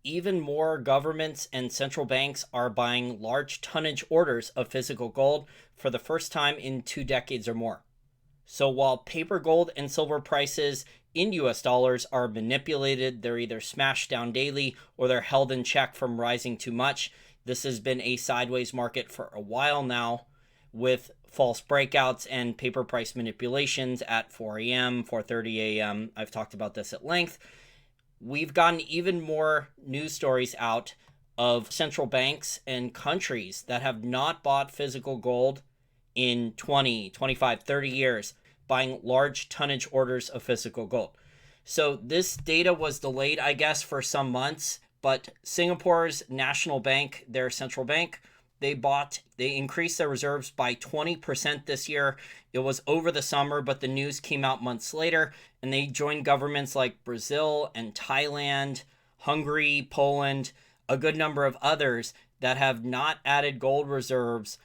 Even more governments and central banks are buying large tonnage orders of physical gold for the first time in 2 decades or more. So while paper gold and silver prices in US dollars are manipulated, they're either smashed down daily or they're held in check from rising too much. This has been a sideways market for a while now, with false breakouts and paper price manipulations at 4 a.m., 4:30 a.m. I've talked about this at length. We've gotten even more news stories out of central banks and countries that have not bought physical gold in 20, 25, 30 years, buying large tonnage orders of physical gold. So this data was delayed, I guess, for some months, but Singapore's national bank, their central bank, they increased their reserves by 20% this year. It was over the summer, but the news came out months later, and they joined governments like Brazil and Thailand, Hungary, Poland, a good number of others that have not added gold reserves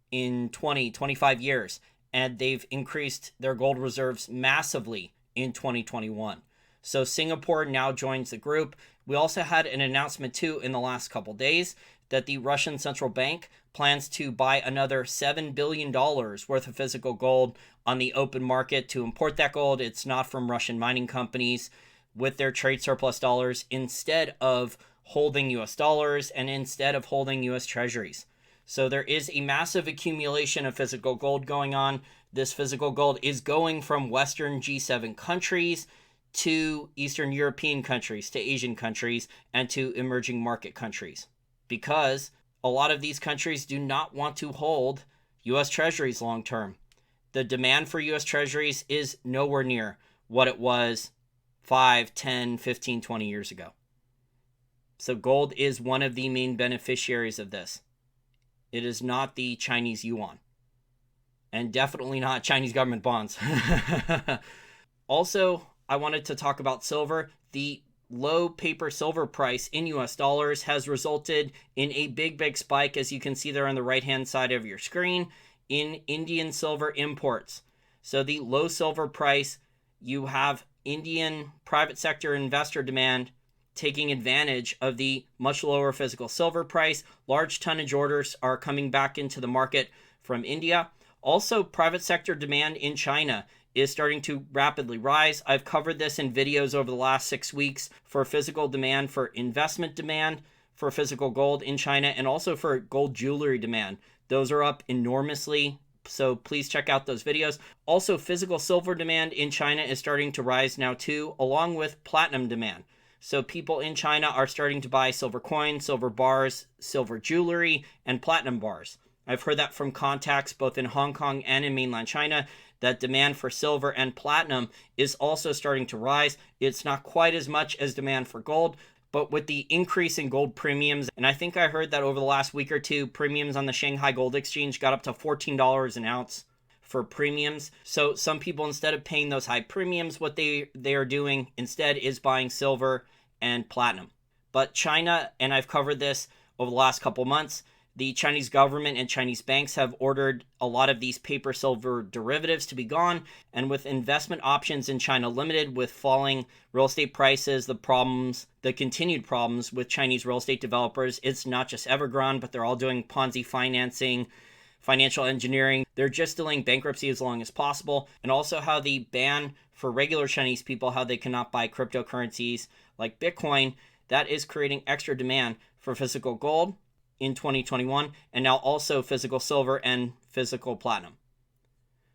in 20, 25 years. And they've increased their gold reserves massively in 2021. So Singapore now joins the group. We also had an announcement too in the last couple days that the Russian central bank plans to buy another $7 billion worth of physical gold on the open market to import that gold. It's not from Russian mining companies with their trade surplus dollars, instead of holding US dollars and instead of holding US treasuries. So there is a massive accumulation of physical gold going on. This physical gold is going from Western G7 countries to Eastern European countries, to Asian countries, and to emerging market countries, because a lot of these countries do not want to hold US treasuries long term. The demand for US treasuries is nowhere near what it was 5, 10, 15, 20 years ago. So gold is one of the main beneficiaries of this. It is not the Chinese yuan, and definitely not Chinese government bonds. Also, I wanted to talk about silver. The low paper silver price in US dollars has resulted in a big spike, as you can see there on the right hand side of your screen, in Indian silver imports. So the low silver price, you have Indian private sector investor demand taking advantage of the much lower physical silver price. Large tonnage orders are coming back into the market from India. Also, private sector demand in China is starting to rapidly rise. I've covered this in videos over the last 6 weeks for physical demand, for investment demand, for physical gold in China, and also for gold jewelry demand. Those are up enormously, so please check out those videos. Also, physical silver demand in China is starting to rise now too, along with platinum demand. So people in China are starting to buy silver coins, silver bars, silver jewelry, and platinum bars. I've heard that from contacts both in Hong Kong and in mainland China, that demand for silver and platinum is also starting to rise. It's not quite as much as demand for gold, but with the increase in gold premiums, and I think I heard that over the last week or two, premiums on the Shanghai Gold Exchange got up to $14 an ounce for premiums. So some people, instead of paying those high premiums, what they are doing instead is buying silver and platinum. But China, and I've covered this over the last couple months, the Chinese government and Chinese banks have ordered a lot of these paper silver derivatives to be gone. And with investment options in China limited, with falling real estate prices, the continued problems with Chinese real estate developers, it's not just Evergrande, but they're all doing Ponzi financing, financial engineering. They're just delaying bankruptcy as long as possible. And also how the ban for regular Chinese people, how they cannot buy cryptocurrencies like Bitcoin, that is creating extra demand for physical gold in 2021, and now also physical silver and physical platinum.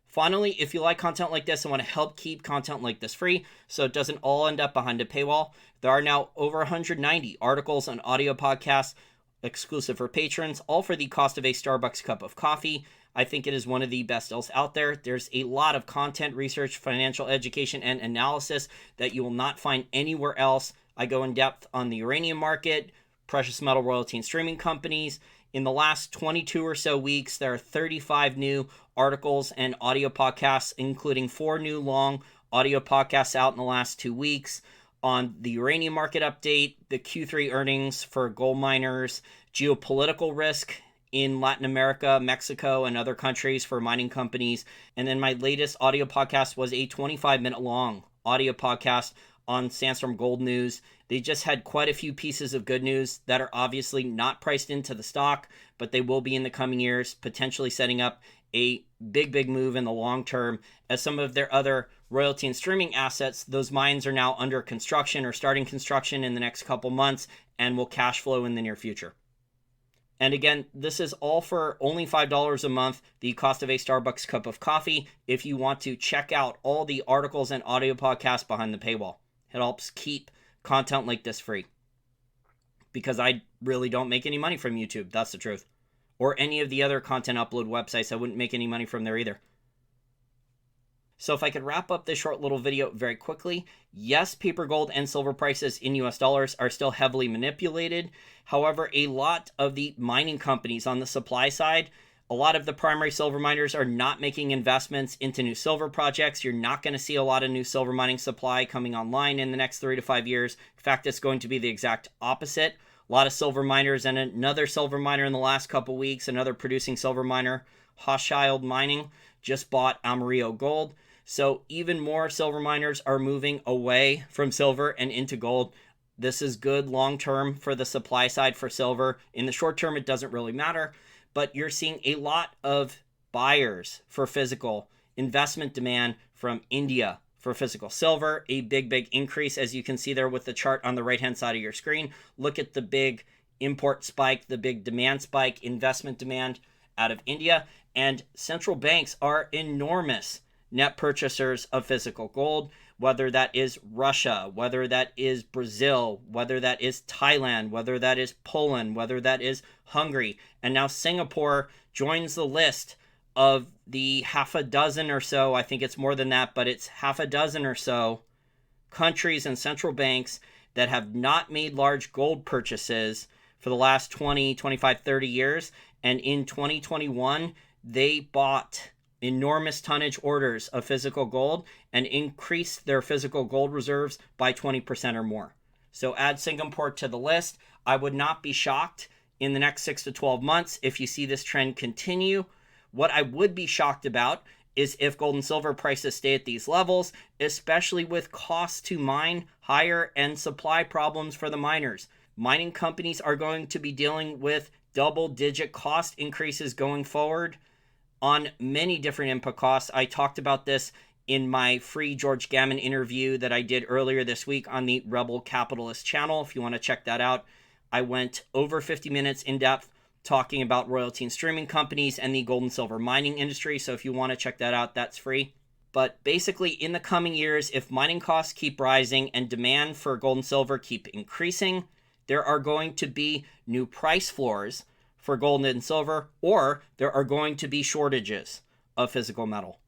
Finally, if you like content like this and want to help keep content like this free so it doesn't all end up behind a paywall, there are now over 190 articles and audio podcasts exclusive for patrons, all for the cost of a Starbucks cup of coffee. I think it is one of the best deals out there. There's a lot of content, research, financial education, and analysis that you will not find anywhere else. I go in depth on the uranium market, precious metal royalty and streaming companies. In the last 22 or so weeks, there are 35 new articles and audio podcasts, including 4 new long audio podcasts out in the last 2 weeks on the uranium market update, the Q3 earnings for gold miners, geopolitical risk in Latin America, Mexico, and other countries for mining companies. And then my latest audio podcast was a 25-minute long audio podcast on Sandstorm Gold News. They just had quite a few pieces of good news that are obviously not priced into the stock, but they will be in the coming years, potentially setting up a big move in the long term, as some of their other royalty and streaming assets, those mines are now under construction or starting construction in the next couple months and will cash flow in the near future. And again, this is all for only $5 a month, the cost of a Starbucks cup of coffee, if you want to check out all the articles and audio podcasts behind the paywall. It helps keep content like this free, because I really don't make any money from YouTube. That's the truth. Or any of the other content upload websites. I wouldn't make any money from there either. So if I could wrap up this short little video very quickly, yes, paper gold and silver prices in US dollars are still heavily manipulated. However, a lot of the mining companies on the supply side, a lot of the primary silver miners are not making investments into new silver projects. You're not going to see a lot of new silver mining supply coming online in the next 3 to 5 years. In fact, it's going to be the exact opposite. A lot of silver miners, and another silver miner in the last couple weeks, another producing silver miner, Hochschild Mining, just bought Amarillo Gold. So even more silver miners are moving away from silver and into gold. This is good long term for the supply side for silver. In the short term, it doesn't really matter, but you're seeing a lot of buyers for physical investment demand from India for physical silver, a big increase, as you can see there with the chart on the right hand side of your screen. Look at the big import spike, the big demand spike, investment demand out of India. And central banks are enormous net purchasers of physical gold, whether that is Russia, whether that is Brazil, whether that is Thailand, whether that is Poland, whether that is Hungary. And now Singapore joins the list of the half a dozen or so, I think it's more than that, but it's half a dozen or so countries and central banks that have not made large gold purchases for the last 20, 25, 30 years. And in 2021, they bought enormous tonnage orders of physical gold and increased their physical gold reserves by 20% or more. So add Singapore to the list. I would not be shocked in the next 6 to 12 months if you see this trend continue. What I would be shocked about is if gold and silver prices stay at these levels, especially with costs to mine higher and supply problems for the miners. Mining companies are going to be dealing with double-digit cost increases going forward on many different input costs. I talked about this in my free George Gammon interview that I did earlier this week on the Rebel Capitalist channel. If you want to check that out, I went over 50 minutes in depth talking about royalty and streaming companies and the gold and silver mining industry. So if you want to check that out, that's free. But basically, in the coming years, if mining costs keep rising and demand for gold and silver keep increasing, there are going to be new price floors for gold and silver, or there are going to be shortages of physical metal.